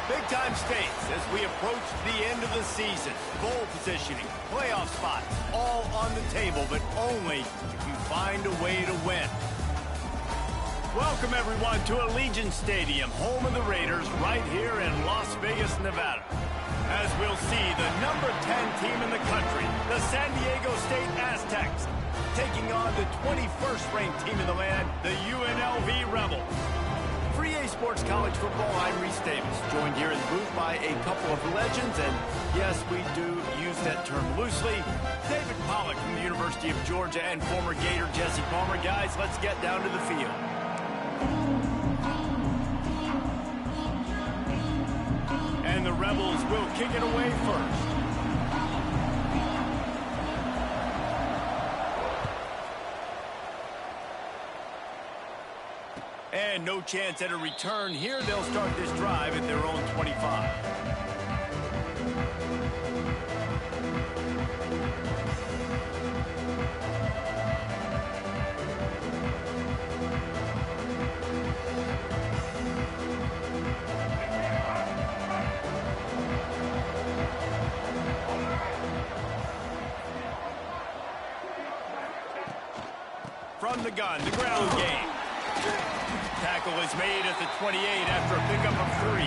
Big-time stakes as we approach the end of the season. Bowl positioning, playoff spots, all on the table, but only if you find a way to win. Welcome, everyone, to Allegiant Stadium, home of the Raiders, right here in Las Vegas, Nevada. As we'll see the number 10 team in the country, the San Diego State Aztecs, taking on the 21st ranked team in the land, the UNLV Rebels. For EA Sports College Football, I'm Reese Davis, joined here in the booth by a couple of legends, and yes, we do use that term loosely. David Pollack from the University of Georgia and former Gator Jesse Palmer. Guys, let's get down to the field. And the Rebels will kick it away first. And no chance at a return here. They'll start this drive at their own 25. From the gun, the ground game. Tackle is made at the 28 after a pickup of 3.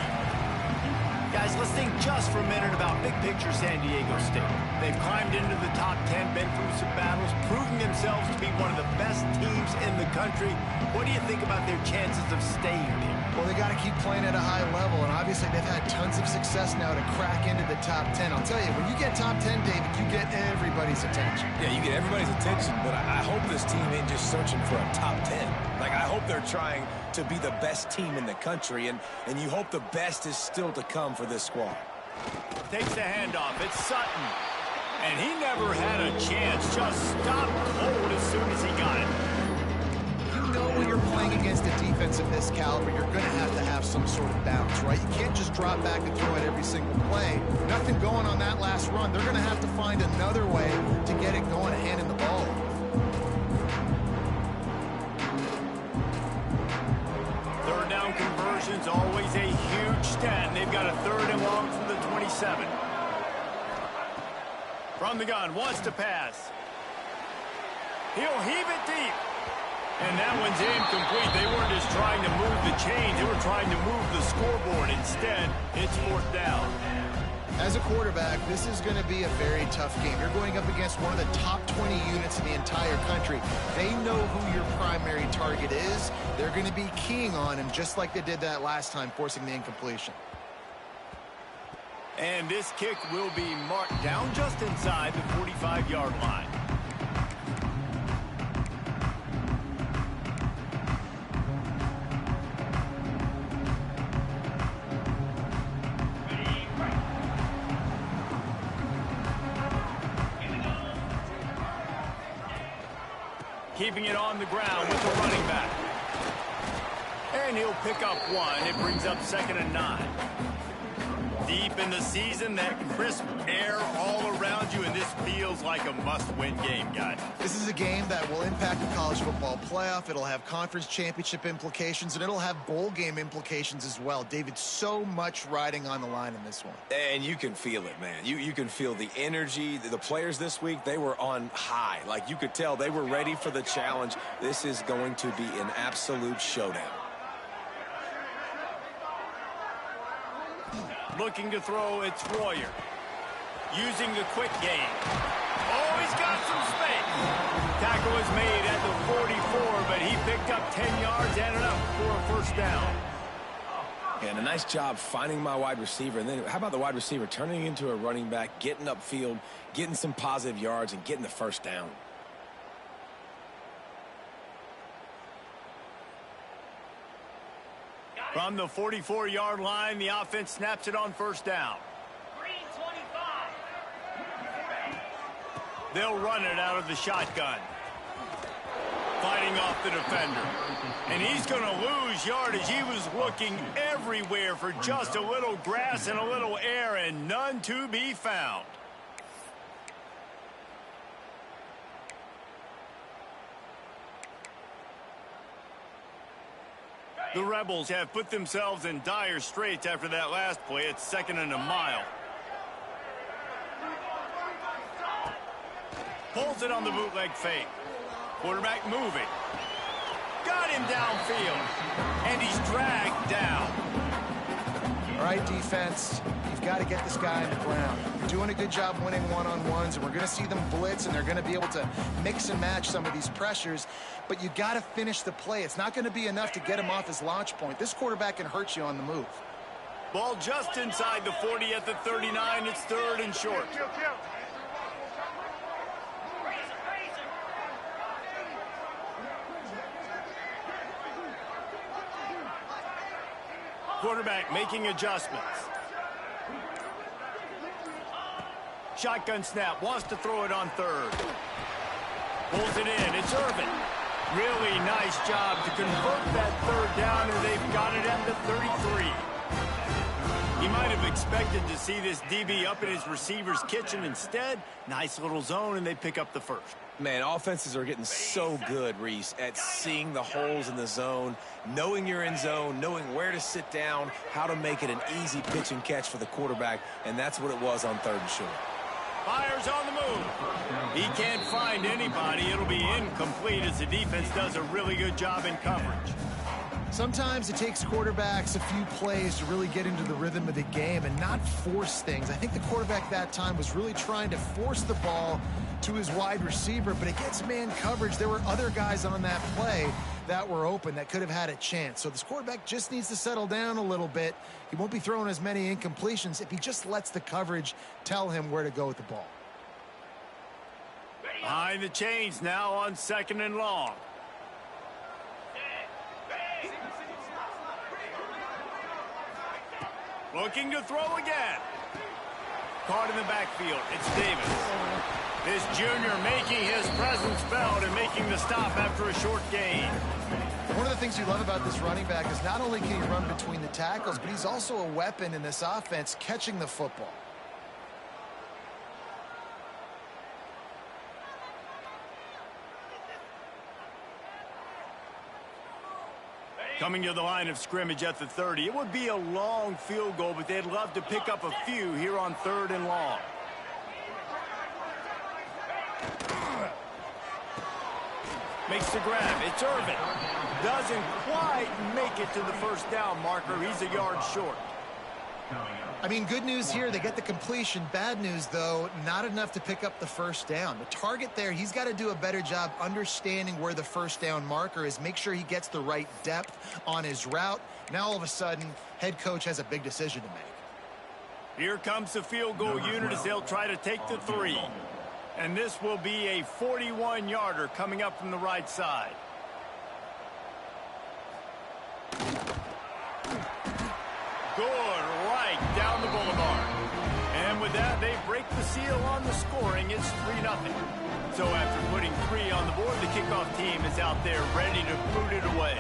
Guys, let's think just for a minute about big picture San Diego State. They've climbed into the top 10, been through some battles, proving themselves to be one of the best teams in the country. What do you think about their chances of staying there? Well, they got to keep playing at a high level, and obviously they've had tons of success now to crack into the top 10. I'll tell you, when you get top 10, David, you get everybody's attention. Yeah, you get everybody's attention, but I hope this team ain't just searching for a top 10. Like, I hope they're trying to be the best team in the country, and you hope the best is still to come for this squad. Takes the handoff. It's Sutton. And he never had a chance. Just stopped cold as soon as he got it. You know when you're playing against a defense of this caliber, you're going to have some sort of bounce, right? You can't just drop back and throw it every single play. Nothing going on that last run. They're going to have to find another way to get it going, handing the ball. Third down conversion's always a huge stat. They've got a 3rd and long from the 27. From the gun, wants to pass. He'll heave it deep. And that one's incomplete. They weren't just trying to move the chains. They were trying to move the scoreboard. Instead, it's 4th down. As a quarterback, this is going to be a very tough game. You're going up against one of the top 20 units in the entire country. They know who your primary target is. They're going to be keying on him just like they did that last time, forcing the incompletion. And this kick will be marked down just inside the 45-yard line. Keeping it on the ground with the running back. And he'll pick up 1. It brings up 2nd and 9. Deep in the season, that crisp air all around you, and this feels like a must-win game, guys. This is a game that will impact the college football playoff. It'll have conference championship implications, and it'll have bowl game implications as well. David, so much riding on the line in this one. And you can feel it, man. You can feel the energy. The players this week, they were on high. Like, you could tell they were ready for the challenge. This is going to be an absolute showdown. Looking to throw, it's Royer. Using the quick game. Oh, he's got some space. Tackle was made at the 44, but he picked up 10 yards and enough for a first down. And a nice job finding my wide receiver. And then how about the wide receiver turning into a running back, getting upfield, getting some positive yards, and getting the first down. From the 44-yard line, the offense snaps it on first down. They'll run it out of the shotgun. Fighting off the defender. And he's going to lose yardage. He was looking everywhere for just a little grass and a little air, and none to be found. The Rebels have put themselves in dire straits after that last play. It's 2nd and a mile. Pulls it on the bootleg fake. Quarterback moving. Got him downfield. And he's dragged down. All right, defense, you've got to get this guy on the ground. You're doing a good job winning one-on-ones, and we're going to see them blitz, and they're going to be able to mix and match some of these pressures, but you got to finish the play. It's not going to be enough to get him off his launch point. This quarterback can hurt you on the move. Ball just inside the 40 at the 39. It's 3rd and short. Quarterback making adjustments. Shotgun snap, wants to throw it on 3rd. Pulls it in, it's Irvin. Really nice job to convert that 3rd down, and they've got it at the 33. He might have expected to see this DB up in his receiver's kitchen. Instead, nice little zone, and they pick up the first. Man, offenses are getting so good, Reese, at seeing the holes in the zone, knowing you're in zone, knowing where to sit down, how to make it an easy pitch and catch for the quarterback, and that's what it was on 3rd and short. Fires on the move. He can't find anybody. It'll be incomplete as the defense does a really good job in coverage. Sometimes it takes quarterbacks a few plays to really get into the rhythm of the game and not force things. I think the quarterback that time was really trying to force the ball to his wide receiver, but against man coverage, there were other guys on that play that were open that could have had a chance. So this quarterback just needs to settle down a little bit. He won't be throwing as many incompletions if he just lets the coverage tell him where to go with the ball. Behind the chains now on 2nd and long. Looking to throw again. Caught in the backfield. It's Davis. This junior making his presence felt and making the stop after a short gain. One of the things you love about this running back is not only can he run between the tackles, but he's also a weapon in this offense catching the football. Coming to the line of scrimmage at the 30. It would be a long field goal, but they'd love to pick up a few here on 3rd and long. Makes the grab. It's Irvin. Doesn't quite make it to the first down marker. He's a yard short. I mean, good news here, they get the completion. Bad news, though, not enough to pick up the first down. The target there, he's got to do a better job understanding where the first down marker is, make sure he gets the right depth on his route. Now, all of a sudden, head coach has a big decision to make. Here comes the field goal unit as they'll try to take the 3. And this will be a 41-yarder coming up from the right side. Good right down the boulevard. And with that, they break the seal on the scoring. It's 3-0. So after putting 3 on the board, the kickoff team is out there ready to boot it away.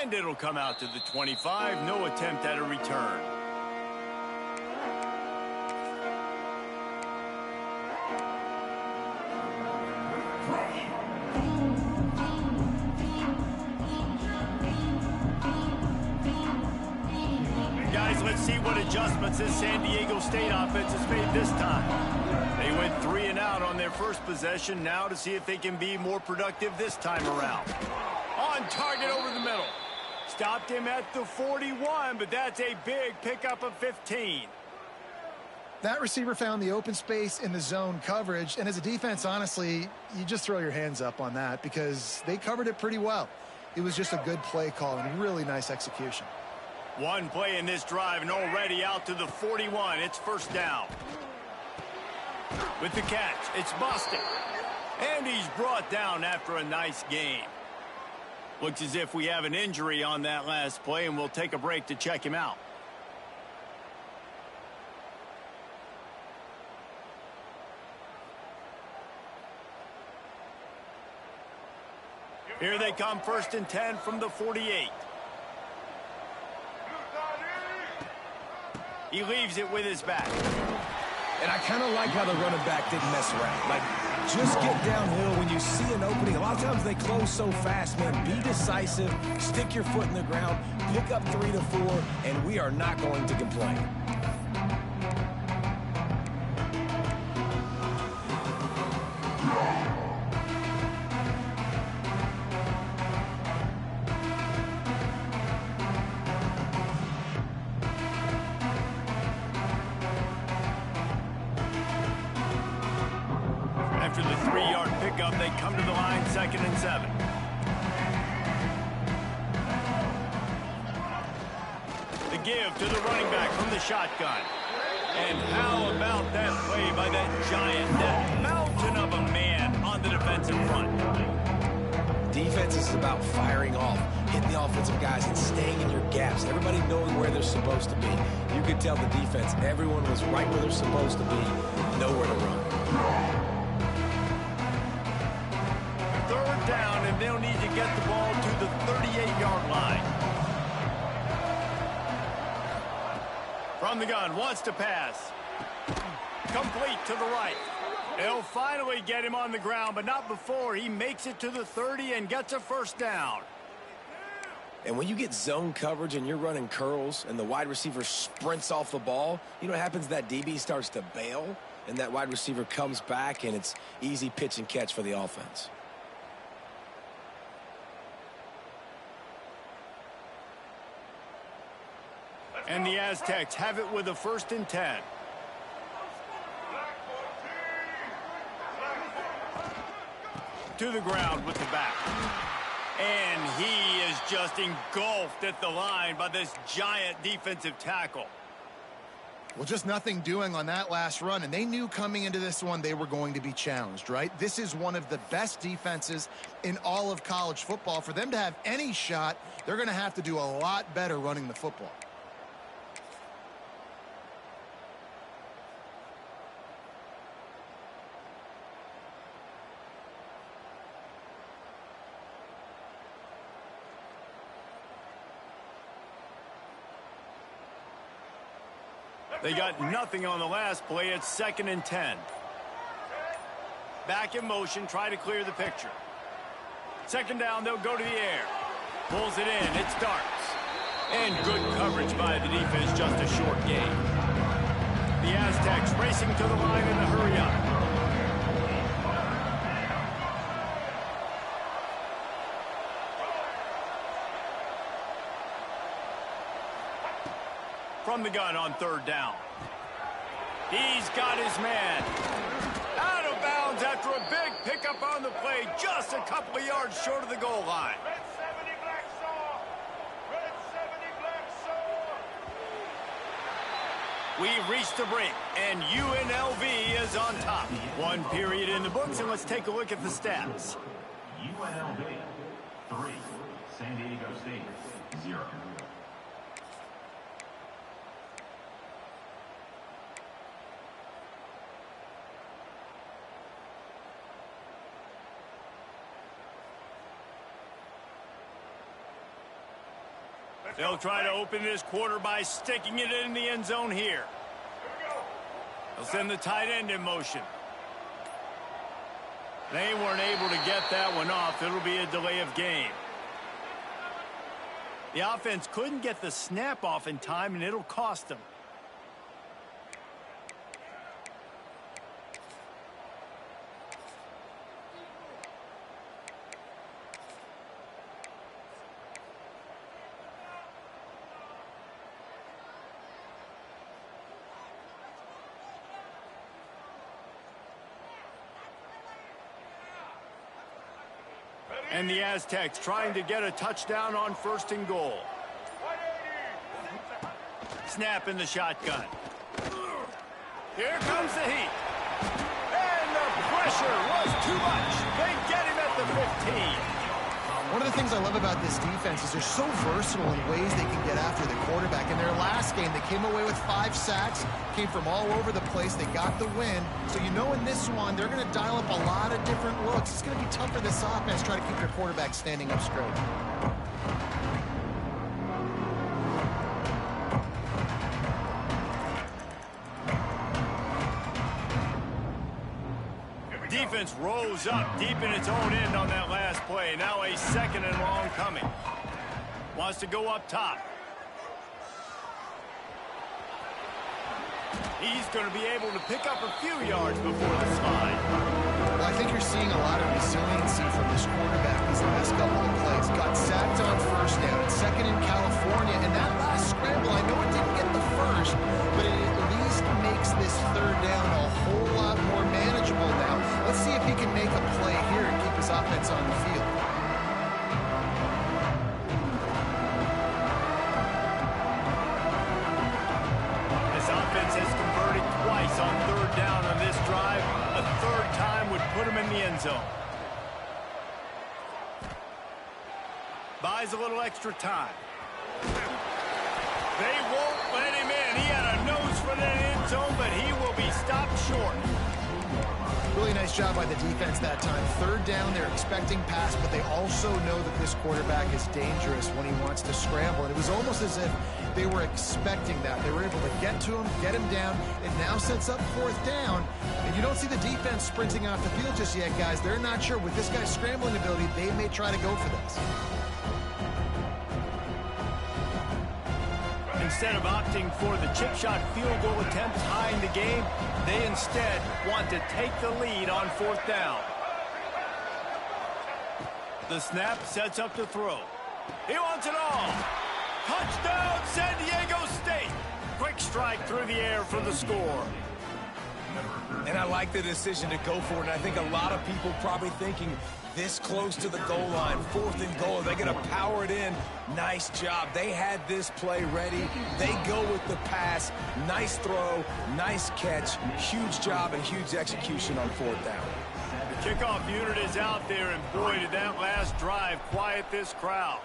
And it'll come out to the 25. No attempt at a return. Guys, let's Let's see what adjustments this San Diego State offense has made this time. They went 3 and out on their first possession. Now to see if they can be more productive this time around. On target over the middle. Stopped him at the 41, but that's a big pickup of 15. That receiver found the open space in the zone coverage, and as a defense, honestly, you just throw your hands up on that because they covered it pretty well. It was just a good play call and really nice execution. One play in this drive and already out to the 41. It's first down. With the catch, it's Boston. And he's brought down after a nice gain. Looks as if we have an injury on that last play, and we'll take a break to check him out. Here they come, 1st and 10 from the 48. He leaves it with his back. And I kind of like how the running back didn't mess around. Like, just get downhill when you see an opening. A lot of times they close so fast, man. Be decisive, stick your foot in the ground, pick up 3 to 4, and we are not going to complain. After the 3-yard pickup, they come to the line, 2nd and 7. The give to the running back from the shotgun. And how about that play by that giant, that mountain of a man on the defensive front? Defense is about firing off, hitting the offensive guys and staying in your gaps. Everybody knowing where they're supposed to be. You could tell the defense, everyone was right where they're supposed to be, nowhere to run. 3rd down, and they'll need to get the ball to the 38-yard line. From the gun, wants to pass. Complete to the right. They'll finally get him on the ground, but not before he makes it to the 30 and gets a 1st down. And when you get zone coverage and you're running curls and the wide receiver sprints off the ball, you know what happens? That DB starts to bail, and that wide receiver comes back, and it's easy pitch and catch for the offense. And the Aztecs have it with a 1st and 10. To the ground with the back. And he is just engulfed at the line by this giant defensive tackle. Well, just nothing doing on that last run, and they knew coming into this one they were going to be challenged, right? This is one of the best defenses in all of college football. For them to have any shot, they're going to have to do a lot better running the football. They got nothing on the last play. It's 2nd and 10. Back in motion, try to clear the picture. 2nd down, they'll go to the air. Pulls it in, it starts. And good coverage by the defense, just a short gain. The Aztecs racing to the line in a hurry-up. From the gun on 3rd down. He's got his man. Out of bounds after a big pickup on the play, just a couple of yards short of the goal line. Red 70 Black Saw. Red 70 Black Saw. We've reached the break, and UNLV is on top. 1 period in the books, and let's take a look at the stats. UNLV 3, San Diego State 0. They'll try to open this quarter by sticking it in the end zone here. They'll send the tight end in motion. They weren't able to get that one off. It'll be a delay of game. The offense couldn't get the snap off in time, and it'll cost them. And the Aztecs trying to get a touchdown on 1st and goal. Snap in the shotgun. Here comes the heat. And the pressure was too much. They get him at the 15. One of the things I love about this defense is they're so versatile in ways they can get after the quarterback. In their last game, they came away with 5 sacks, came from all over the place. They got the win. So you know in this one, they're going to dial up a lot of different looks. It's going to be tough for this offense to try to keep their quarterback standing up straight. Defense rose up deep in its own end on that last play. Now a 2nd and long coming. Wants to go up top. He's going to be able to pick up a few yards before the slide. Well, I think you're seeing a lot of resiliency from this quarterback these last couple of plays. Got sacked on 1st down, 2nd in California, and that last scramble, I know it didn't get the first, but it at least makes this 3rd down a whole lot more manageable now. Let's see if he can make a play here and keep his offense on the field. This offense has converted twice on 3rd down on this drive. A 3rd time would put him in the end zone. Buys a little extra time. They won't let him in. He had a nose for that end zone, but he will be stopped short. Really nice job by the defense that time. 3rd down, they're expecting pass, but they also know that this quarterback is dangerous when he wants to scramble. And it was almost as if they were expecting that. They were able to get to him, get him down. It now sets up 4th down. And you don't see the defense sprinting off the field just yet, guys. They're not sure. With this guy's scrambling ability, they may try to go for this. Instead of opting for the chip shot field goal attempt high in the game, they instead want to take the lead on 4th down. The snap sets up the throw. He wants it all. Touchdown, San Diego State. Quick strike through the air for the score. And I like the decision to go for it. And I think a lot of people probably thinking this close to the goal line, 4th and goal, they're going to power it in. Nice job. They had this play ready. They go with the pass. Nice throw, nice catch. Huge job and huge execution on 4th down. The kickoff unit is out there, and boy, did that last drive quiet this crowd.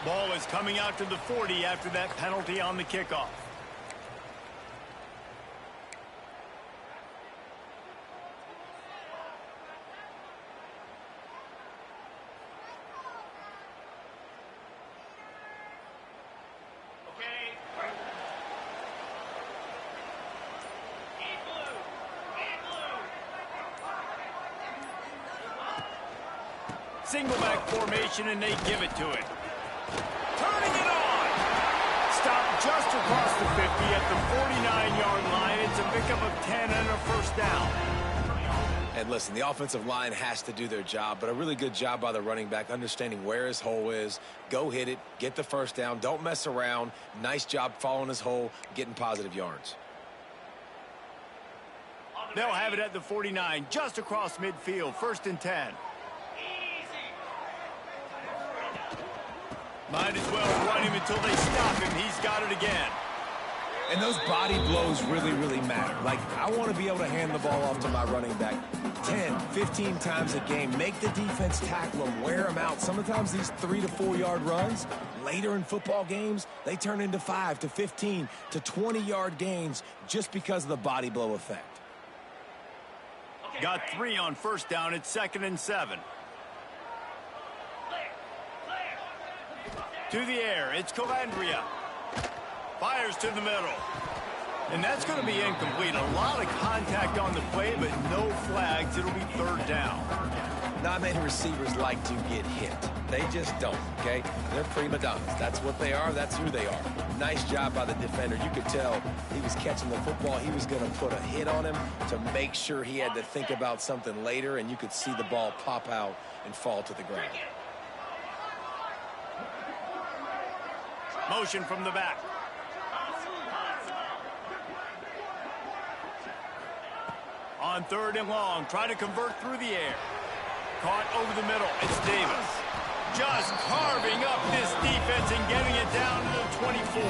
Ball is coming out to the 40 after that penalty on the kickoff. Single back formation, and they give it to it. Turning it on. Stopped just across the 50 at the 49-yard line. It's a pickup of 10 and a 1st down. And listen, the offensive line has to do their job, but a really good job by the running back, understanding where his hole is. Go hit it, get the 1st down, don't mess around. Nice job following his hole, getting positive yards. They'll have it at the 49, just across midfield, 1st and 10. Might as well run him until they stop him. He's got it again. And those body blows really, really matter. Like, I want to be able to hand the ball off to my running back 10, 15 times a game. Make the defense tackle him, wear him out. Sometimes these 3 to 4 yard runs, later in football games, they turn into 5 to 15 to 20 yard gains just because of the body blow effect. Got 3 on 1st down. It's 2nd and 7. To the air, it's Calandria. Fires to the middle. And that's going to be incomplete. A lot of contact on the play, but no flags. It'll be 3rd down. Not many receivers like to get hit. They just don't, okay? They're prima donnas. That's what they are. That's who they are. Nice job by the defender. You could tell he was catching the football. He was going to put a hit on him to make sure he had to think about something later, and you could see the ball pop out and fall to the ground. Motion from the back. On 3rd and long, try to convert through the air. Caught over the middle. It's Davis. Just carving up this defense and getting it down to the 24.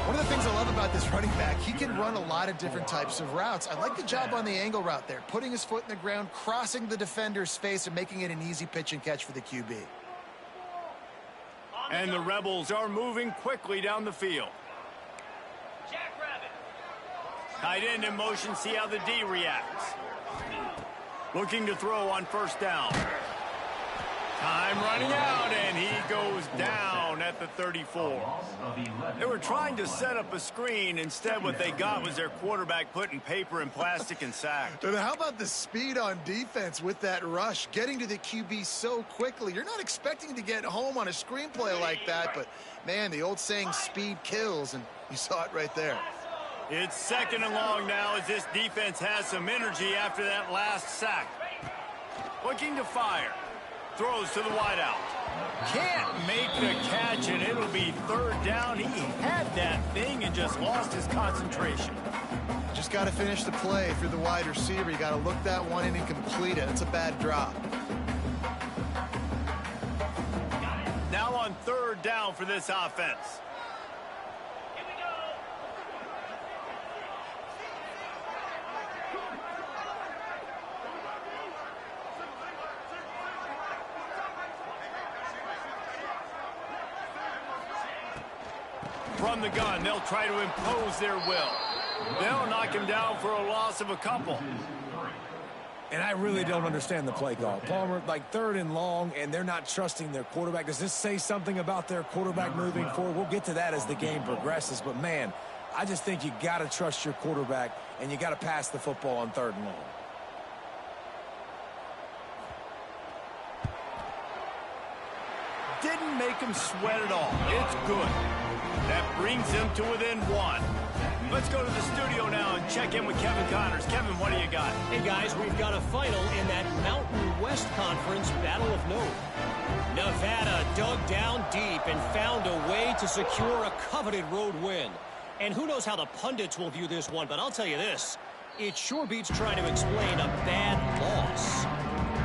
One of the things I love about this running back, he can run a lot of different types of routes. I like the job on the angle route there, putting his foot in the ground, crossing the defender's face, and making it an easy pitch and catch for the QB. And the Rebels are moving quickly down the field. Tight end in motion, see how the D reacts. Looking to throw on 1st down. Time running out, and he goes down at the 34. They were trying to set up a screen. Instead, what they got was their quarterback putting paper and plastic and sacked. And how about the speed on defense with that rush, getting to the QB so quickly? You're not expecting to get home on a screenplay like that, but, man, the old saying, speed kills, and you saw it right there. It's 2nd and long now as this defense has some energy after that last sack. Looking to fire. Throws to the wideout. Can't make the catch, and it'll be 3rd down. He had that thing and just lost his concentration. Just got to finish the play if you're the wide receiver. You got to look that one in and complete it. It's a bad drop. Now on 3rd down for this offense. From the gun, they'll try to impose their will. They'll knock him down for a loss of a couple. And I really don't understand the play call. Palmer, like 3rd and long, and they're not trusting their quarterback. Does this say something about their quarterback moving forward? We'll get to that as the game progresses. But, man, I just think you got to trust your quarterback, and you got to pass the football on 3rd and long. Didn't make him sweat at all. It's good. That brings him to within 1. Let's go to the studio now and check in with Kevin Connors. Kevin, what do you got? Hey, guys, we've got a final in that Mountain West Conference Battle of Note. Nevada dug down deep and found a way to secure a coveted road win. And who knows how the pundits will view this one, but I'll tell you this. It sure beats trying to explain a bad loss.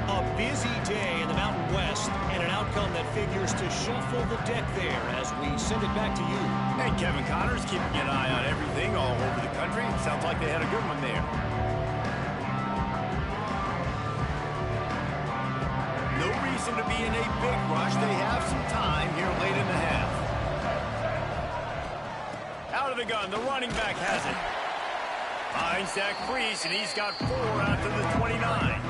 A busy day in the Mountain West and an outcome that figures to shuffle the deck there as we send it back to you. Hey, Kevin Connors, keeping an eye on everything all over the country. It sounds like they had a good one there. No reason to be in a big rush. They have some time here late in the half. Out of the gun, the running back has it. Finds Zach Freese, and he's got 4 out to the 29.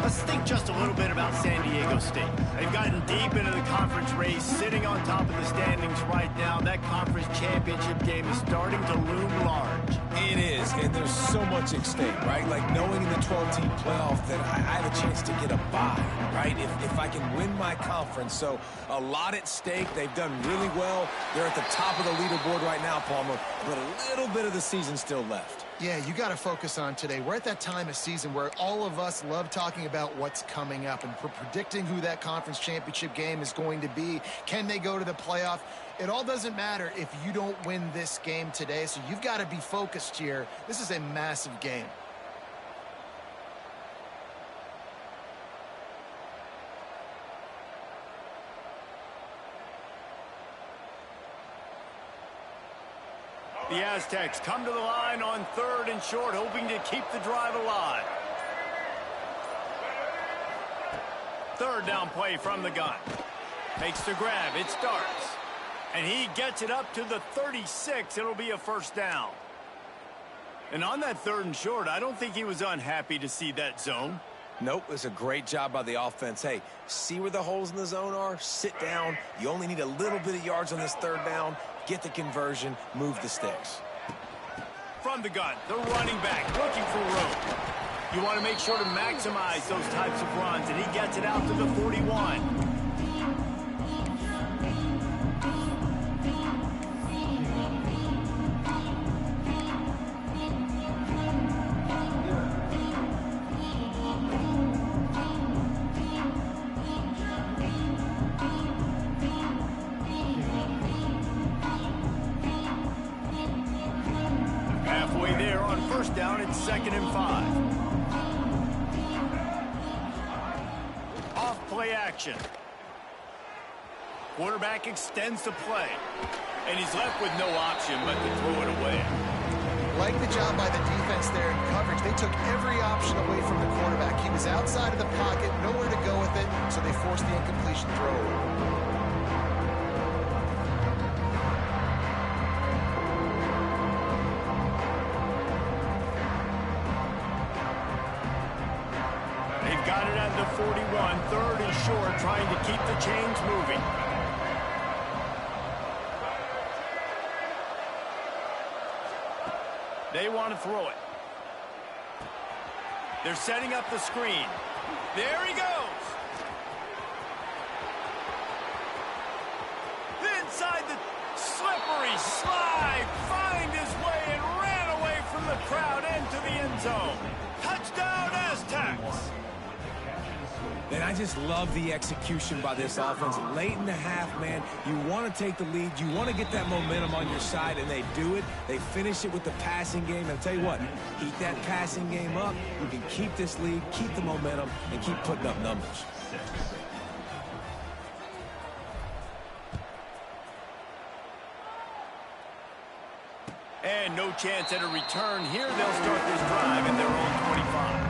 Let's think just a little bit about San Diego State. They've gotten deep into the conference race, sitting on top of the standings right now. That conference championship game is starting to loom large. It is, and there's so much at stake, right? Like knowing in the 12-team playoff that I have a chance to get a bye, right? If I can win my conference. So a lot at stake. They've done really well. They're at the top of the leaderboard right now, Palmer, but a little bit of the season still left. Yeah, you got to focus on today. We're at that time of season where all of us love talking about what's coming up and predicting who that conference championship game is going to be. Can they go to the playoff? It all doesn't matter if you don't win this game today, so you've got to be focused here. This is a massive game. The Aztecs come to the line on 3rd and short, hoping to keep the drive alive. 3rd down play from the gun. Makes the grab. It starts. And he gets it up to the 36. It'll be a 1st down. And on that 3rd and short, I don't think he was unhappy to see that zone. Nope, it's a great job by the offense. Hey, see where the holes in the zone are? Sit down. You only need a little bit of yards on this 3rd down. Get the conversion, move the sticks. From the gun, the running back looking for room. You want to make sure to maximize those types of runs, and he gets it out to the 41. Halfway there on first down, it's 2nd and 5. Off play action. Quarterback extends the play. And he's left with no option but to throw it away. Like the job by the defense there in coverage. They took every option away from the quarterback. He was outside of the pocket, nowhere to go with it, so they forced the incompletion throw. Got it at the 41, 3rd and short, trying to keep the chains moving. They want to throw it. They're setting up the screen. There he goes. Inside the slippery slide, find his way and ran away from the crowd into the end zone. Touchdown, Aztecs. And I just love the execution by this offense. Late in the half, man, you want to take the lead. You want to get that momentum on your side, and they do it. They finish it with the passing game. And I'll tell you what, keep that passing game up. You can keep this lead, keep the momentum, and keep putting up numbers. And no chance at a return here. They'll start this drive in their own 25.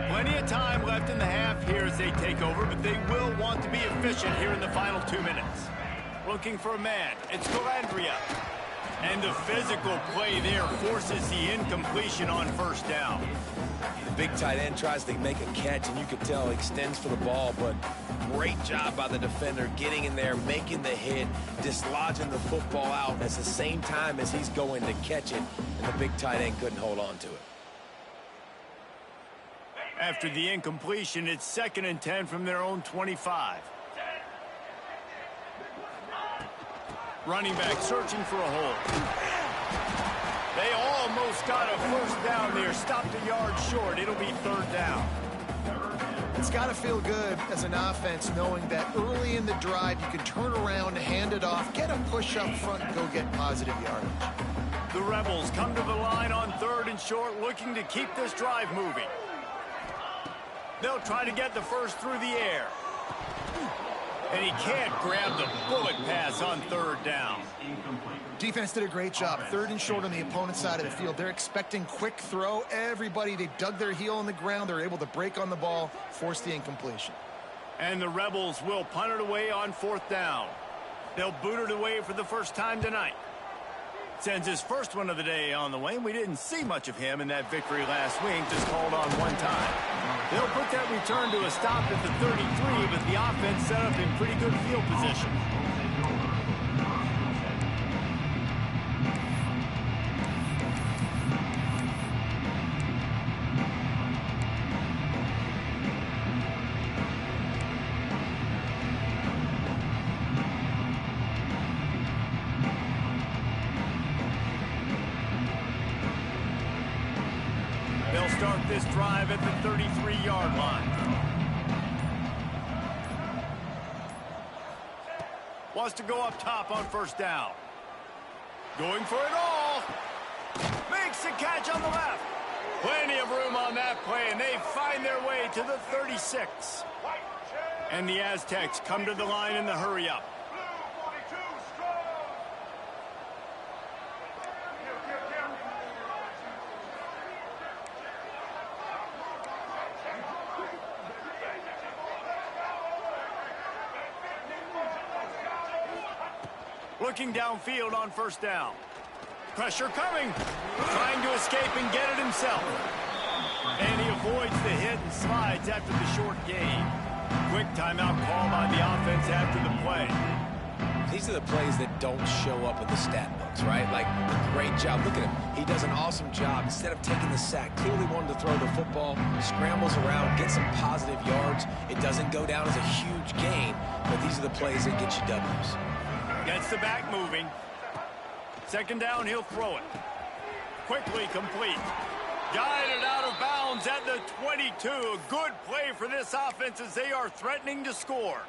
Plenty of time left in the half here as they take over, but they will want to be efficient here in the final 2 minutes. Looking for a man. It's Galandria. And the physical play there forces the incompletion on first down. The big tight end tries to make a catch, and you can tell he extends for the ball, but great job by the defender getting in there, making the hit, dislodging the football out at the same time as he's going to catch it, and the big tight end couldn't hold on to it. After the incompletion, it's 2nd and 10 from their own 25. Running back searching for a hole. They almost got a first down there. Stopped a yard short. It'll be 3rd down. It's got to feel good as an offense knowing that early in the drive you can turn around, hand it off, get a push up front, and go get positive yardage. The Rebels come to the line on 3rd and short, looking to keep this drive moving. They'll try to get the first through the air. And he can't grab the bullet pass on 3rd down. Defense did a great job. 3rd and short on the opponent's side of the field. They're expecting quick throw. Everybody, they dug their heel on the ground. They're able to break on the ball, force the incompletion. And the Rebels will punt it away on 4th down. They'll boot it away for the first time tonight. Sends his first one of the day on the way. We didn't see much of him in that victory last week, just called on one time. They'll put that return to a stop at the 33, but the offense set up in pretty good field position. They'll start this drive at the 33-yard line. Wants to go up top on 1st down. Going for it all. Makes the catch on the left. Plenty of room on that play, and they find their way to the 36. And the Aztecs come to the line in the hurry-up. Looking downfield on 1st down. Pressure coming. Trying to escape and get it himself. And he avoids the hit and slides after the short gain. Quick timeout call by the offense after the play. These are the plays that don't show up in the stat books, right? Like, a great job. Look at him. He does an awesome job. Instead of taking the sack, clearly wanted to throw the football, scrambles around, gets some positive yards. It doesn't go down as a huge gain, but these are the plays that get you W's. Gets the back moving. Second down, he'll throw it. Quickly complete. Guided out of bounds at the 22. A good play for this offense as they are threatening to score.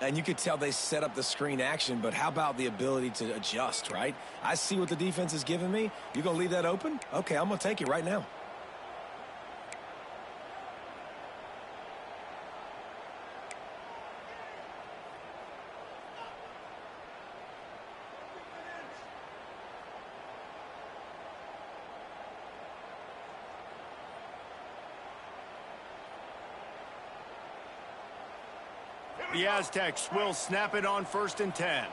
And you could tell they set up the screen action, but how about the ability to adjust, right? I see what the defense is giving me. You're going to leave that open? Okay, I'm going to take it right now. The Aztecs will snap it on 1st and 10.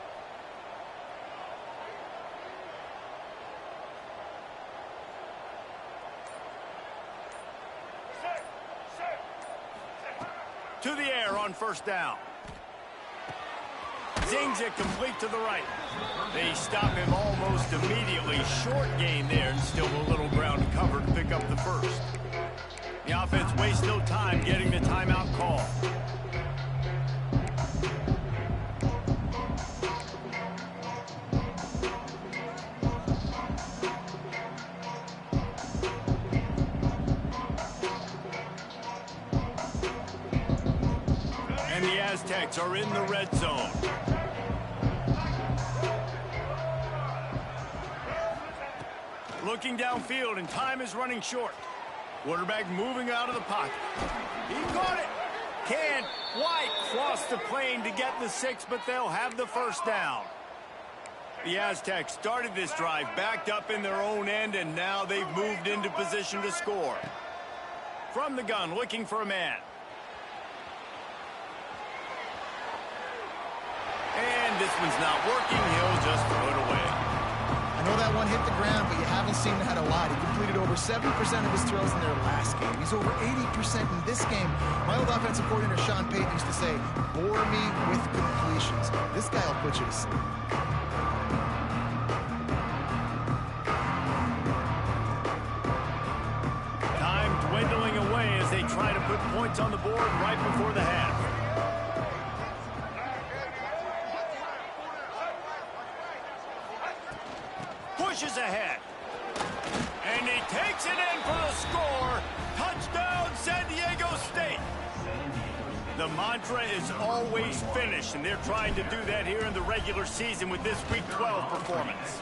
To the air on 1st down. Zings it complete to the right. They stop him almost immediately. Short gain there and still a little ground to cover to pick up the first. The offense wastes no time getting the timeout call. And the Aztecs are in the red zone. Looking downfield, and time is running short. Quarterback moving out of the pocket. He caught it. Can't quite cross the plane to get the 6, but they'll have the first down. The Aztecs started this drive backed up in their own end, and now they've moved into position to score. From the gun, looking for a man. And this one's not working. He'll just throw it away. I know that one hit the ground, but you haven't seen that a lot. He completed over 70% of his throws in their last game. He's over 80% in this game. My old offensive coordinator, Sean Payton, used to say, bore me with completions. This guy will put you to sleep. Time dwindling away as they try to put points on the board right before the half. Pushes ahead. And he takes it in for the score. Touchdown, San Diego State. The mantra is always finish, and they're trying to do that here in the regular season with this Week 12 performance.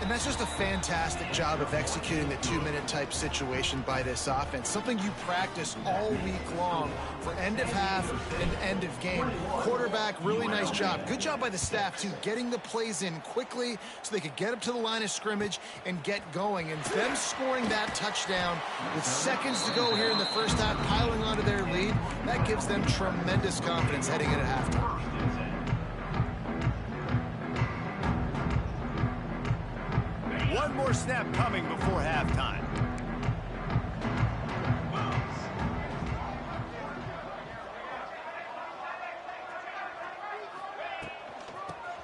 And that's just a fantastic job of executing the 2-minute type situation by this offense. Something you practice all week long for end of half and end of game. Quarterback, really nice job. Good job by the staff, too, getting the plays in quickly so they could get up to the line of scrimmage and get going. And them scoring that touchdown with seconds to go here in the first half, piling onto their lead, that gives them tremendous confidence heading in at halftime. One more snap coming before halftime.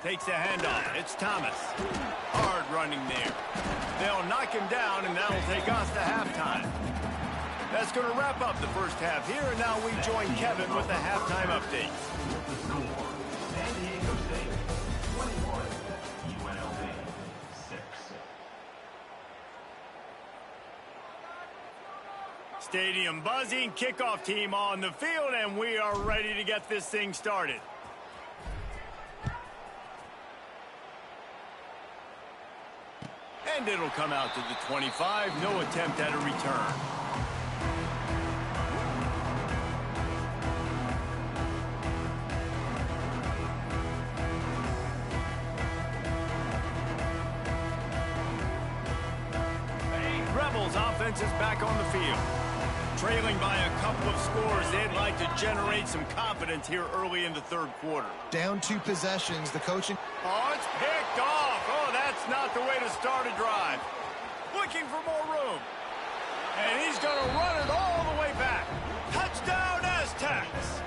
Takes the handoff. It's Thomas. Hard running there. They'll knock him down, and that'll take us to halftime. That's going to wrap up the first half here, and now we join Kevin with the halftime update. San Diego State 21, UNLV 6. Stadium buzzing, kickoff team on the field, and we are ready to get this thing started. And it'll come out to the 25, no attempt at a return. Rebels offense is back on the field. Trailing by a couple of scores, they'd like to generate some confidence here early in the third quarter. Down 2 possessions, the coaching. Oh, it's picked off. Oh, that's not the way to start a drive. Looking for more room. And he's going to run it all the way back. Touchdown, Aztecs.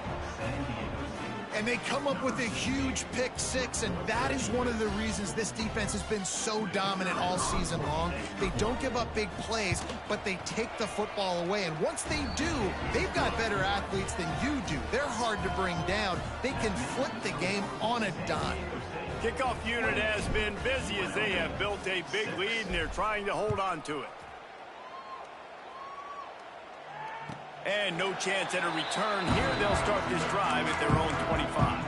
and they come up with a huge pick six, and that is one of the reasons this defense has been so dominant all season long. They don't give up big plays, but they take the football away, and once they do, they've got better athletes than you do. They're hard to bring down. They can flip the game on a dime. Kickoff unit has been busy as they have built a big lead, and they're trying to hold on to it. And no chance at a return here. They'll start this drive at their own 25.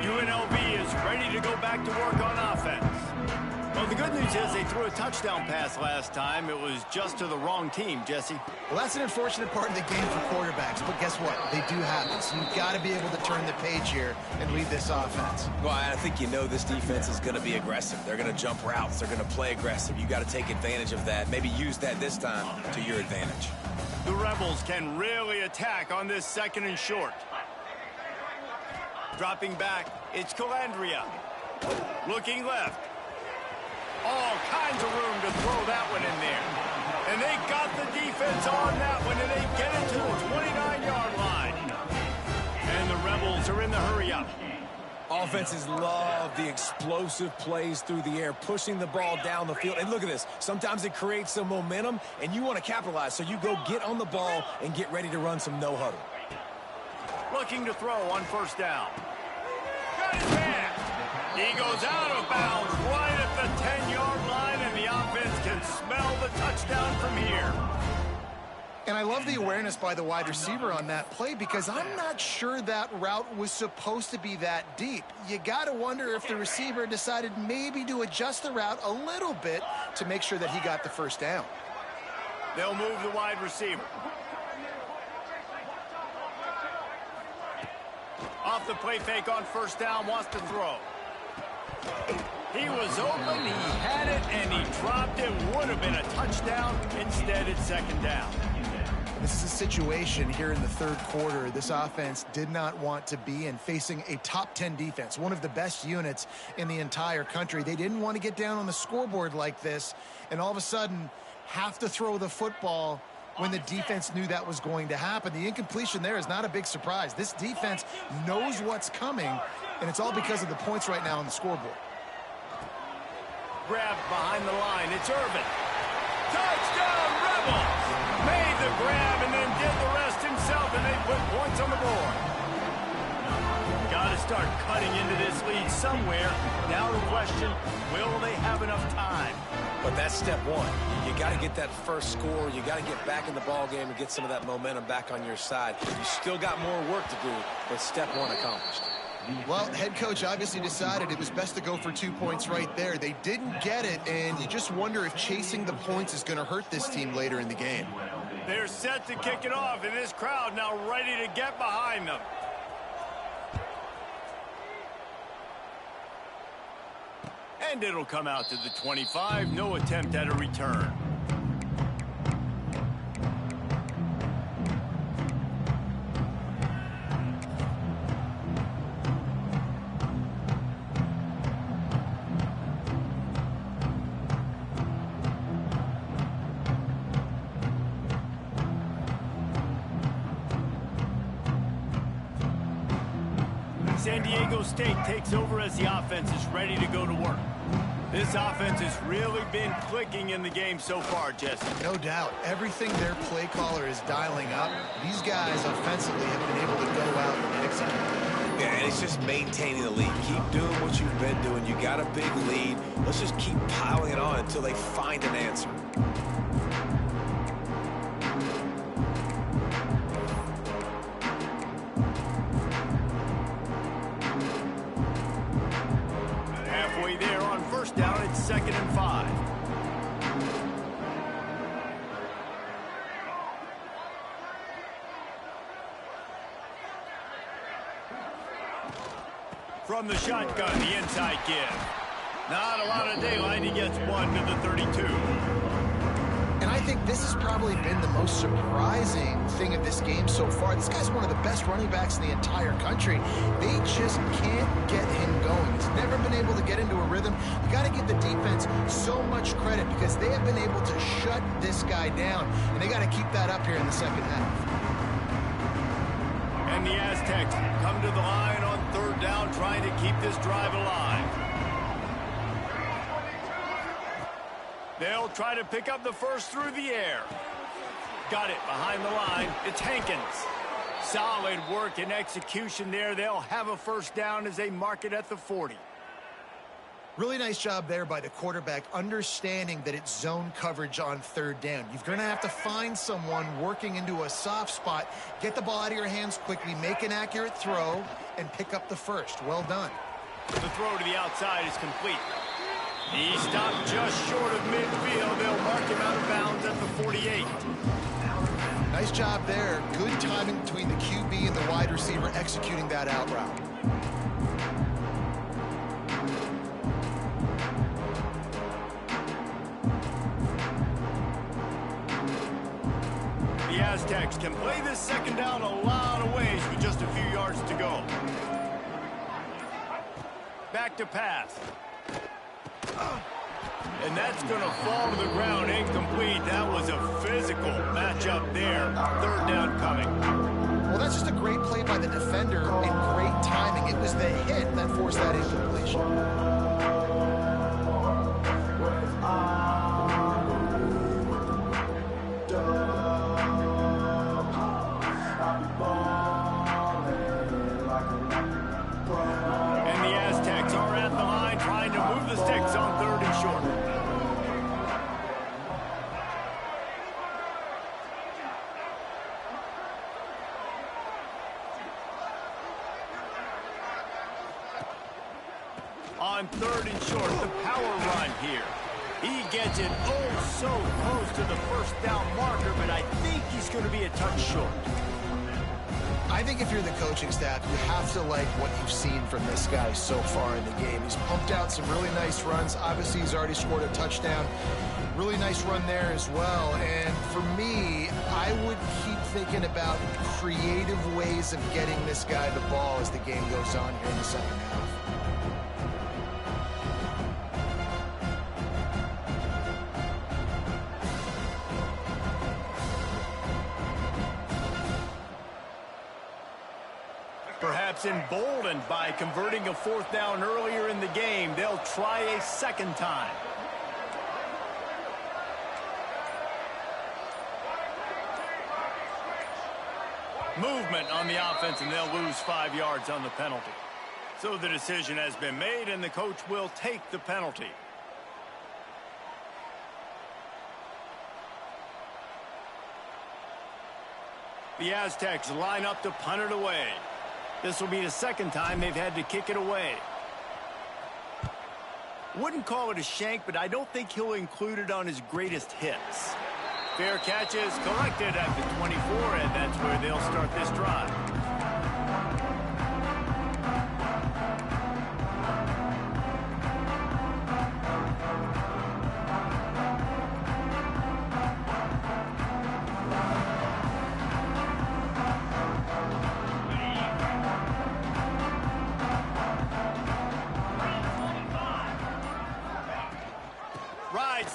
UNLV is ready to go back to work on offense. Well, the good news is they threw a touchdown pass last time. It was just to the wrong team, Jesse. Well, that's an unfortunate part of the game for quarterbacks, but guess what? They do happen, so you've got to be able to turn the page here and lead this offense. Well, I think you know this defense is going to be aggressive. They're going to jump routes. They're going to play aggressive. You got to take advantage of that. Maybe use that this time to your advantage. The Rebels can really attack on this 2nd and short. Dropping back, it's Calandria. Looking left. All kinds of room to throw that one in there. And they got the defense on that one, and they get it to the 29-yard line. And the Rebels are in the hurry-up. Offenses love the explosive plays through the air, pushing the ball down the field. And look at this. Sometimes it creates some momentum, and you want to capitalize. So you go get on the ball and get ready to run some no-huddle. Looking to throw on 1st down. Got his man. He goes out of bounds right at the 10-yard line, and the offense can smell the touchdown from here. And I love the awareness by the wide receiver on that play because I'm not sure that route was supposed to be that deep. You got to wonder if the receiver decided maybe to adjust the route a little bit to make sure that he got the 1st down. They'll move the wide receiver. Off the play fake on 1st down, wants to throw. He was open, he had it, and he dropped it. Would have been a touchdown. Instead, it's 2nd down. This is a situation here in the 3rd quarter this offense did not want to be in, facing a top 10 defense, one of the best units in the entire country. They didn't want to get down on the scoreboard like this, and all of a sudden have to throw the football when the defense knew that was going to happen. The incompletion there is not a big surprise. This defense knows what's coming, and it's all because of the points right now on the scoreboard. Grab behind the line. It's Irvin. Touchdown, Rebels! Made the grab and then did the rest himself, and they put points on the board. Got to start cutting into this lead somewhere. Now the question, will they have enough time? But that's step one. You got to get that first score. You got to get back in the ball game and get some of that momentum back on your side. You still got more work to do, but step one accomplished. Well, head coach obviously decided it was best to go for 2 points right there. They didn't get it, and you just wonder if chasing the points is going to hurt this team later in the game. They're set to kick it off, and this crowd now ready to get behind them. And it'll come out to the 25. No attempt at a return. San Diego State takes over as the offense is ready to go to work. This offense has really been clicking in the game so far, Jesse. No doubt. Everything their play caller is dialing up, these guys offensively have been able to go out and execute. Yeah, and it's just maintaining the lead. Keep doing what you've been doing. You got a big lead. Let's just keep piling it on until they find an answer. Halfway there on 1st down, it's 2nd and 5. From the shotgun, the inside give. Not a lot of daylight. He gets one to the 32. And I think this has probably been the most surprising thing of this game so far. This guy's one of the best running backs in the entire country. They just can't get him going. He's never been able to get into a rhythm. You got to give the defense so much credit because they have been able to shut this guy down, and they got to keep that up here in the second half. And the Aztecs come to the line on third down, trying to keep this drive alive. They'll try to pick up the first through the air. Got it behind the line. It's Hankins. Solid work and execution there. They'll have a first down as they mark it at the 40. Really nice job there by the quarterback, understanding that it's zone coverage on third down. You're going to have to find someone working into a soft spot, get the ball out of your hands quickly, make an accurate throw, and pick up the first. Well done. The throw to the outside is complete. He stopped just short of midfield. They'll mark him out of bounds at the 48. Nice job there. Good timing between the QB and the wide receiver executing that out route. The Aztecs can play this second down a lot of ways with just a few yards to go. Back to pass. And that's going to fall to the ground incomplete. That was a physical matchup there. Third down coming. Well, that's just a great play by the defender and great timing. It was the hit that forced that incompletion. On third and short, the power run here. He gets it oh so close to the first down marker, but I think he's going to be a touch short. I think if you're the coaching staff, you have to like what you've seen from this guy so far in the game. He's pumped out some really nice runs. Obviously, he's already scored a touchdown. Really nice run there as well. And for me, I would keep thinking about creative ways of getting this guy the ball as the game goes on here in the second half. Perhaps emboldened by converting a fourth down earlier in the game, they'll try a second time. Movement on the offense, and they'll lose 5 yards on the penalty. So the decision has been made, and the coach will take the penalty. The Aztecs line up to punt it away. This will be the second time they've had to kick it away. Wouldn't call it a shank, but I don't think he'll include it on his greatest hits. Fair catch is collected at the 24, and that's where they'll start this drive.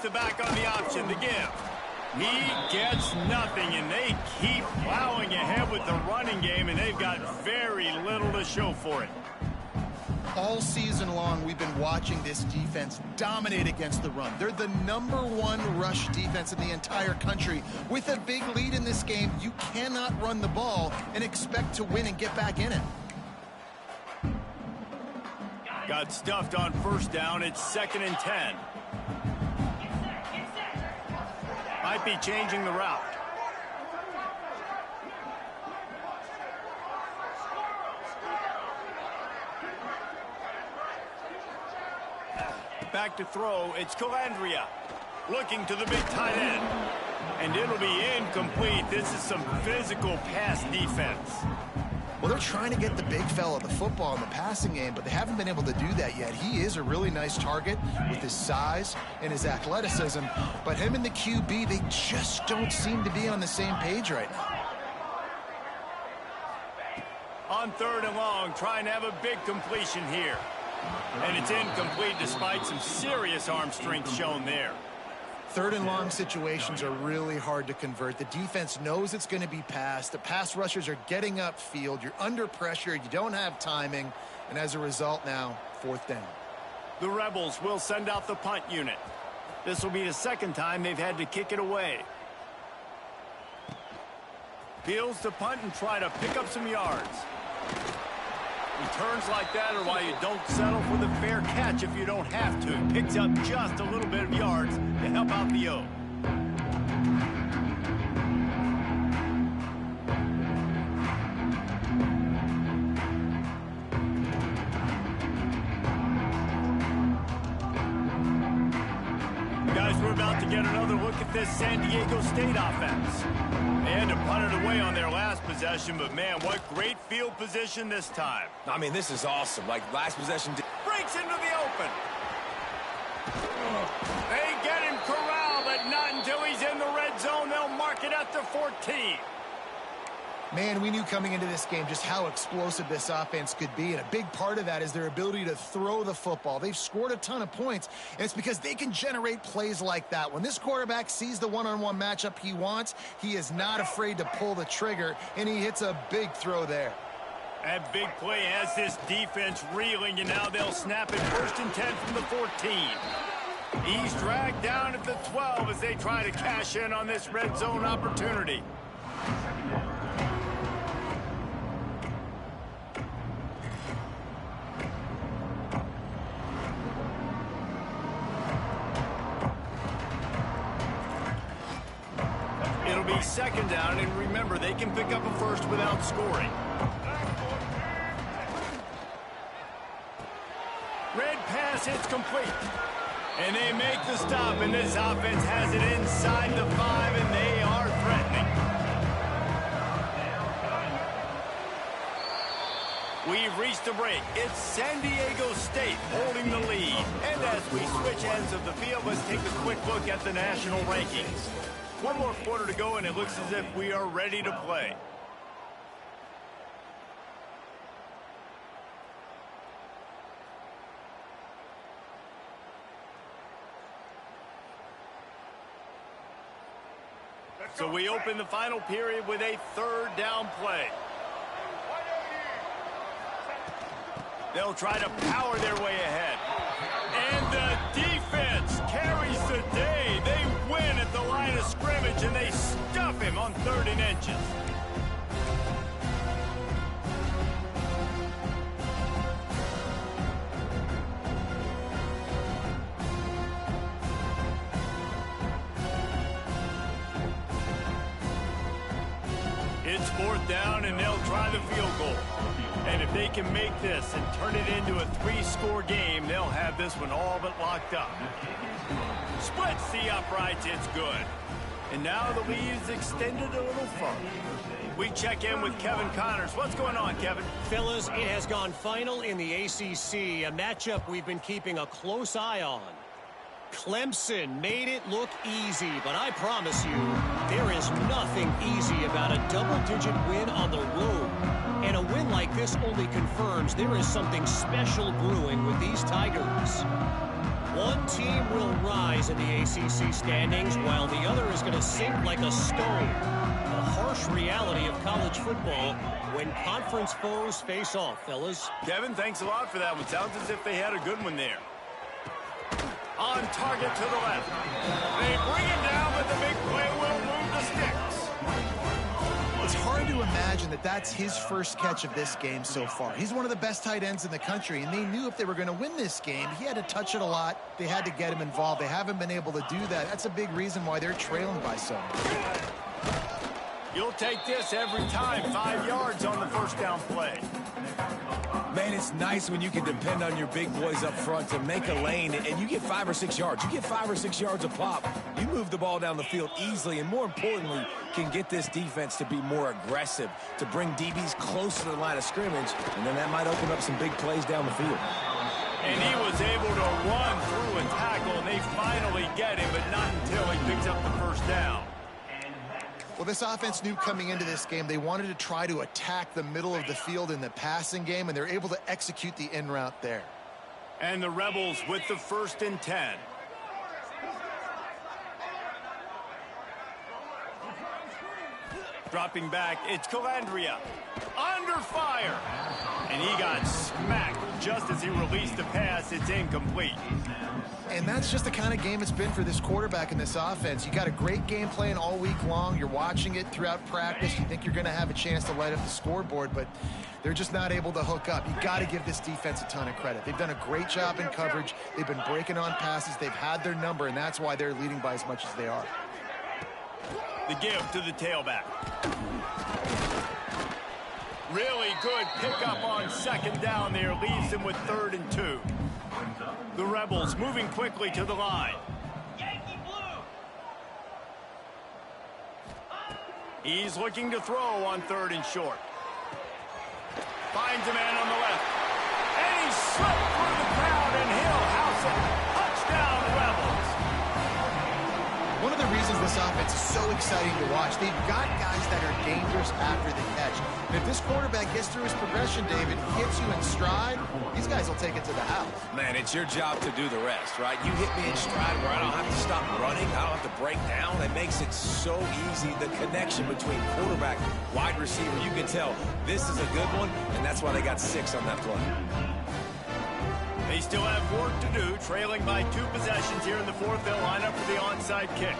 The back on the option to give. He gets nothing, and they keep plowing ahead with the running game, and they've got very little to show for it. All season long, we've been watching this defense dominate against the run. They're the #1 rush defense in the entire country. With a big lead in this game, you cannot run the ball and expect to win and get back in it. Got stuffed on first down. It's 2nd and 10. Might be changing the route. Back to throw. It's Calandria. Looking to the big tight end. And it'll be incomplete. This is some physical pass defense. Well, they're trying to get the big fella the football in the passing game, but they haven't been able to do that yet. He is a really nice target with his size and his athleticism, but him and the QB, they just don't seem to be on the same page right now. On 3rd and long, trying to have a big completion here. And it's incomplete despite some serious arm strength shown there. 3rd and long situations are really hard to convert. The defense knows it's going to be passed. The pass rushers are getting upfield. You're under pressure. You don't have timing. And as a result now, 4th down. The Rebels will send out the punt unit. This will be the 2nd time they've had to kick it away. Fields to punt and try to pick up some yards. Returns like that are why you don't settle for the fair catch if you don't have to. Picks up just a little bit of yards to help out the O. Guys, we're about to get another look at this San Diego State offense. They had to punt it away on their last possession, but man, what great field position this time. I mean, this is awesome. Like, last possession... Breaks into the open. They get him corralled, but not until he's in the red zone. They'll mark it at the 14. Man, we knew coming into this game just how explosive this offense could be, and a big part of that is their ability to throw the football. They've scored a ton of points, and it's because they can generate plays like that. When this quarterback sees the one-on-one matchup he wants, he is not afraid to pull the trigger, and he hits a big throw there. That big play has this defense reeling, and now they'll snap it 1st and 10 from the 14. He's dragged down at the 12 as they try to cash in on this red zone opportunity. It'll be 2nd down, and remember, they can pick up a first without scoring. Red pass hits complete. And they make the stop, and this offense has it inside the 5, and they are threatening. We've reached a break. It's San Diego State holding the lead. And as we switch ends of the field, let's take a quick look at the national rankings. One more quarter to go, and it looks as if we are ready to play. So we open the final period with a 3rd down play. They'll try to power their way ahead. And the defense carries the day. They win at the line of scrimmage, and they stuff him on 3rd and inches. It's 4th down, and they'll try the field goal. And if they can make this and turn it into a 3-score game, they'll have this one all but locked up. Splits the uprights, it's good. And now the lead is extended a little further. We check in with Kevin Connors. What's going on, Kevin? Fellas, it has gone final in the ACC, a matchup we've been keeping a close eye on. Clemson made it look easy, but I promise you, there is nothing easy about a double-digit win on the road. And a win like this only confirms there is something special brewing with these Tigers. One team will rise in the ACC standings, while the other is going to sink like a stone. The harsh reality of college football when conference foes face off, fellas. Kevin, thanks a lot for that one. Sounds as if they had a good one there. On target to the left. They bring it down, but the big play will move the sticks. It's hard to imagine that that's his first catch of this game so far. He's one of the best tight ends in the country, and they knew if they were going to win this game, he had to touch it a lot. They had to get him involved. They haven't been able to do that. That's a big reason why they're trailing by so much. You'll take this every time. 5 yards on the 1st down play. Man, It's nice when you can depend on your big boys up front to make a lane, and you get 5 or 6 yards. You get 5 or 6 yards a pop. You move the ball down the field easily, and more importantly, can get this defense to be more aggressive, to bring DBs closer to the line of scrimmage, and then that might open up some big plays down the field. And he was able to run through and tackle, and they finally get him, but not until he picks up the first down. Well, this offense knew coming into this game they wanted to try to attack the middle of the field in the passing game, and they're able to execute the in route there. And the Rebels with the 1st and 10. Dropping back, it's Calandria. Under fire. And he got smacked just as he released the pass. It's incomplete. And that's just the kind of game it's been for this quarterback in this offense. You got a great game plan all week long. You're watching it throughout practice. You think you're going to have a chance to light up the scoreboard, but they're just not able to hook up. You got to give this defense a ton of credit. They've done a great job in coverage. They've been breaking on passes. They've had their number, and that's why they're leading by as much as they are. The give to the tailback. Really good pickup on 2nd down there. Leaves him with 3rd and 2. The Rebels moving quickly to the line. He's looking to throw on 3rd and short. Finds a man on the left. And he slipped through the crowd, and he'll house it. Touchdown, Rebels. One of the reasons this offense is so exciting to watch, they've got guys that are dangerous after the catch. And if this quarterback gets through his progression, David, hits you in stride, these guys will take it to the house. Man, it's your job to do the rest, right? You hit me in stride where I don't have to stop running. I don't have to break down. It makes it so easy. The connection between quarterback, wide receiver, you can tell this is a good one, and that's why they got 6 on that play. They still have work to do, trailing by 2 possessions here in the 4th. They'll line up for the onside kick.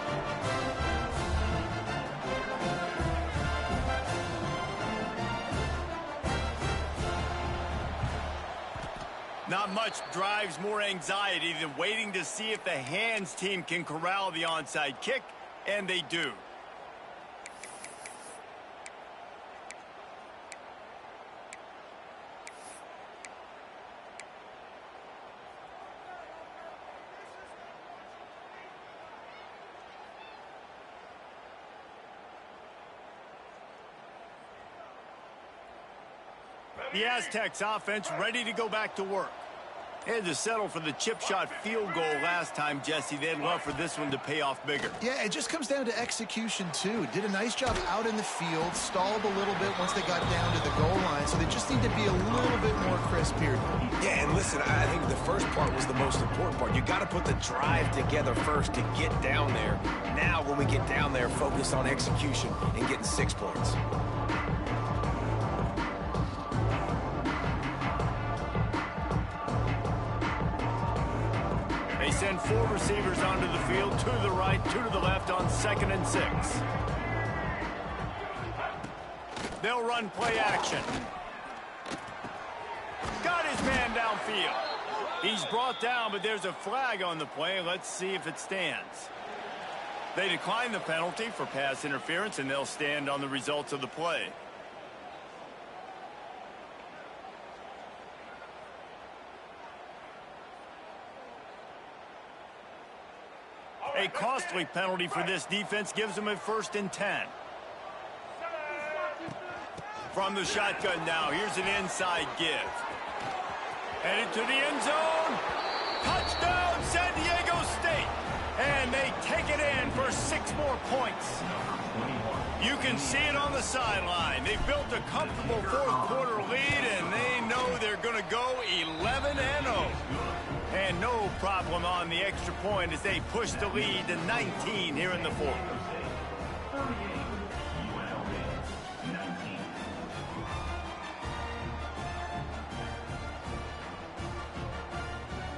Not much drives more anxiety than waiting to see if the hands team can corral the onside kick, and they do. The Aztecs offense ready to go back to work. They had to settle for the chip shot field goal last time, Jesse. They'd love for this one to pay off bigger. Yeah, it just comes down to execution, too. Did a nice job out in the field, stalled a little bit once they got down to the goal line, so they just need to be a little bit more crisp here. Yeah, and listen, I think the first part was the most important part. You got to put the drive together first to get down there. Now, when we get down there, focus on execution and getting 6 points. They send 4 receivers onto the field, 2 to the right, 2 to the left on 2nd and 6. They'll run play action. Got his man downfield. He's brought down, but there's a flag on the play. Let's see if it stands. They decline the penalty for pass interference, and they'll stand on the results of the play. A costly penalty for this defense gives them a 1st and 10. From the shotgun now, here's an inside give. Headed to the end zone. Touchdown, San Diego State. And they take it in for 6 more points. You can see it on the sideline. They've built a comfortable 4th quarter lead, and they know they're going to go 11-0. And no problem on the extra point as they push the lead to 19 here in the 4th.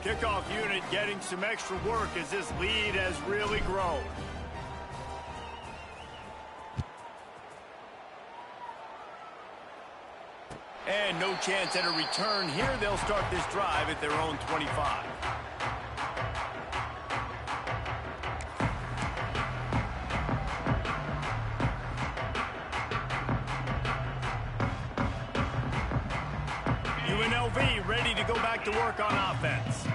Kickoff unit getting some extra work as this lead has really grown. And no chance at a return here. They'll start this drive at their own 25. UNLV UNLV ready to go back to work on offense.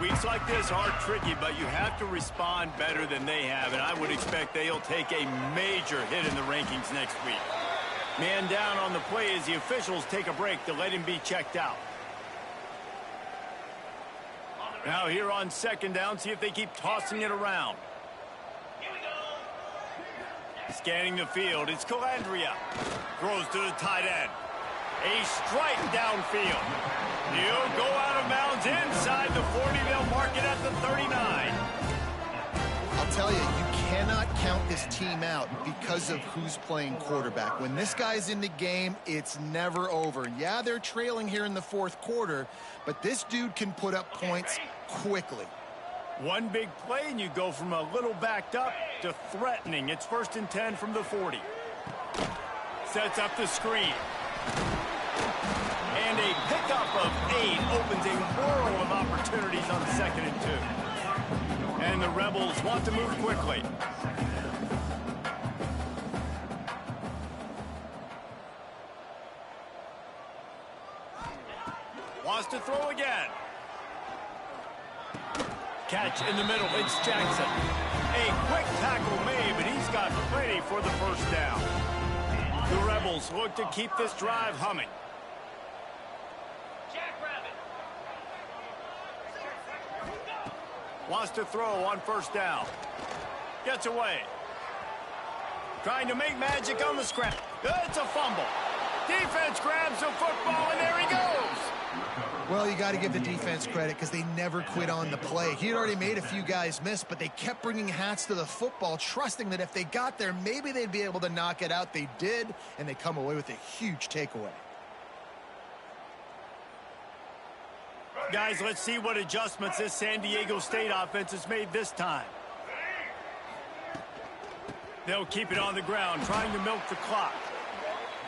Weeks like this are tricky, but you have to respond better than they have, and I would expect they'll take a major hit in the rankings next week. Man down on the play as the officials take a break to let him be checked out. Now here on second down, see if they keep tossing it around. Scanning the field, it's Calandria. Throws to the tight end. A strike downfield. He'll go out of bounds inside the 40. They'll mark it at the 39. I'll tell you, you cannot count this team out because of who's playing quarterback. When this guy's in the game, it's never over. Yeah, they're trailing here in the fourth quarter, but this dude can put up points quickly. One big play, and you go from a little backed up to threatening. It's 1st and 10 from the 40. Sets up the screen. And a pickup of 8 opens a world of opportunities on 2nd and 2. And the Rebels want to move quickly. Wants to throw again. Catch in the middle, it's Jackson. A quick tackle made, but he's got plenty for the first down. The Rebels look to keep this drive humming. Wants to throw on 1st down. Gets away. Trying to make magic on the scrap. It's a fumble. Defense grabs the football, and there he goes. Well, you got to give the defense credit because they never quit on the play. He had already made a few guys miss, but they kept bringing hats to the football, trusting that if they got there, maybe they'd be able to knock it out. They did, and they come away with a huge takeaway. Guys, let's see what adjustments this San Diego State offense has made this time. They'll keep it on the ground, trying to milk the clock.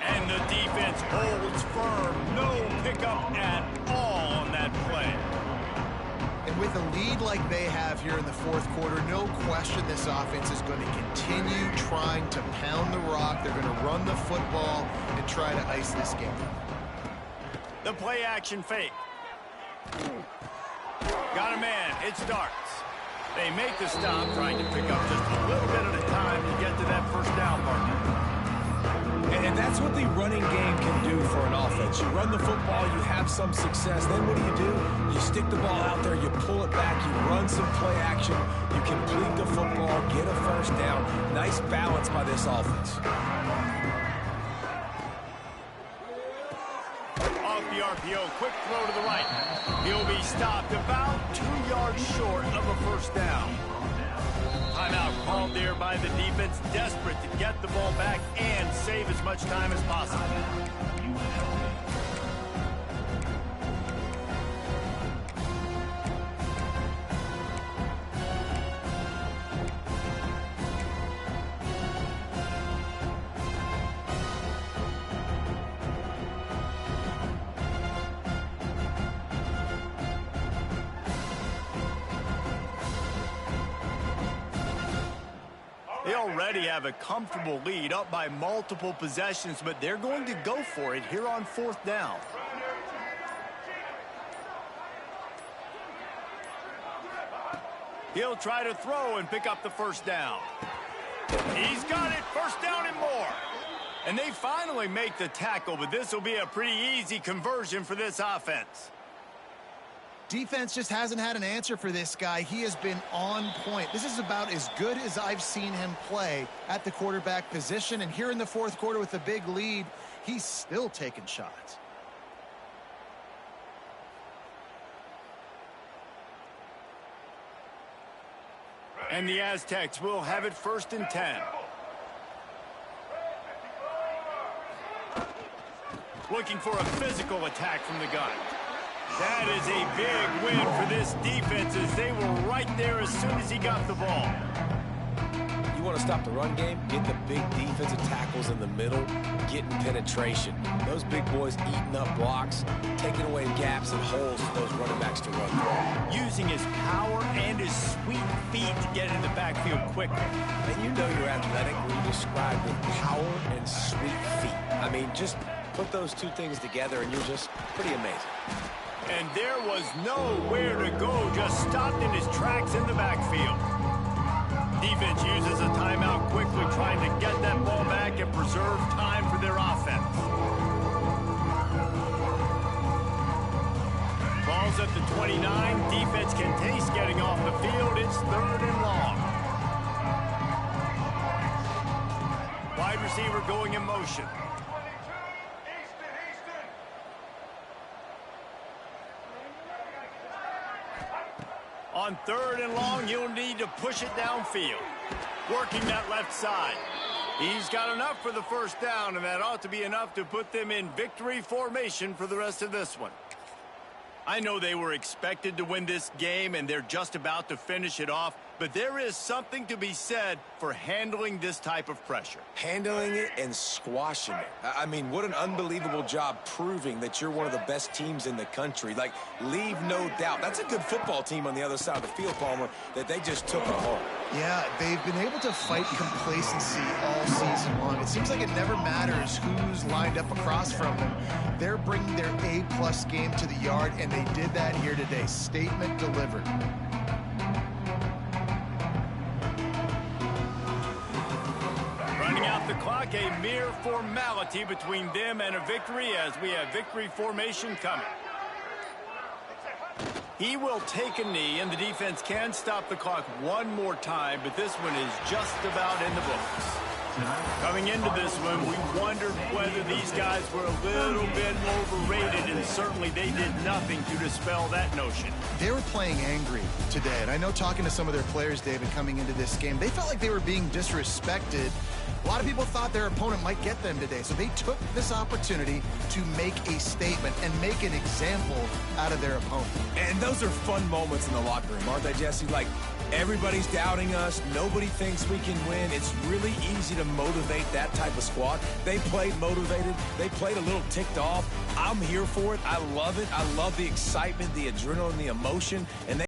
And the defense holds firm. No pickup at all on that play. And with a lead like they have here in the fourth quarter, no question this offense is going to continue trying to pound the rock. They're going to run the football and try to ice this game. The play action fake. Got a man. It starts. They make the stop, trying to pick up just a little bit at a time to get to that first down marker. And that's what the running game can do for an offense. You run the football, you have some success. Then what do? You stick the ball out there, you pull it back, you run some play action, you complete the football, get a first down. Nice balance by this offense. Off the RPO, quick throw to the right. He'll be stopped about 2 yards short of a first down. Timeout called there by the defense, desperate to get the ball back and save as much time as possible. They already have a comfortable lead, up by multiple possessions, but they're going to go for it here on 4th down. He'll try to throw and pick up the first down. He's got it, first down and more. And they finally make the tackle, but this will be a pretty easy conversion for this offense. Defense just hasn't had an answer for this guy. He has been on point. This is about as good as I've seen him play at the quarterback position. And here in the fourth quarter with a big lead, he's still taking shots. And the Aztecs will have it 1st and 10. Looking for a physical attack from the gun. That is a big win for this defense as they were right there as soon as he got the ball. You want to stop the run game? Get the big defensive tackles in the middle, getting penetration. Those big boys eating up blocks, taking away gaps and holes for those running backs to run through. Using his power and his sweet feet to get in the backfield quickly. And you know you're athletic when you describe with power and sweet feet. I mean, just Put those two things together, and you're just pretty amazing. And there was nowhere to go, just stopped in his tracks in the backfield. Defense uses a timeout quickly, trying to get that ball back and preserve time for their offense. Ball's at the 29. Defense can taste getting off the field. It's 3rd and long. Wide receiver going in motion. On 3rd and long, you'll need to push it downfield. Working that left side. He's got enough for the first down, and that ought to be enough to put them in victory formation for the rest of this one. I know they were expected to win this game, and they're just about to finish it off, but there is something to be said for handling this type of pressure. Handling it and squashing it. I mean, what an unbelievable job proving that you're one of the best teams in the country. Like, leave no doubt. That's a good football team on the other side of the field, Palmer, that they just took a home. Yeah, they've been able to fight complacency all season long. It seems like it never matters who's lined up across from them. They're bringing their A-plus game to the yard, and they did that here today. Statement delivered. Running out the clock, a mere formality between them and a victory as we have victory formation coming. He will take a knee, and the defense can stop the clock one more time, but this one is just about in the books. Coming into this one, we wondered whether these guys were a little bit overrated, and certainly they did nothing to dispel that notion. They were playing angry today, and I know talking to some of their players, David, coming into this game, they felt like they were being disrespected. A lot of people thought their opponent might get them today, so they took this opportunity to make a statement and make an example out of their opponent. And those are fun moments in the locker room, aren't they, Jesse? Like, everybody's doubting us. Nobody thinks we can win. It's really easy to motivate that type of squad. They played motivated. They played a little ticked off. I'm here for it. I love it. I love the excitement, the adrenaline, the emotion. And they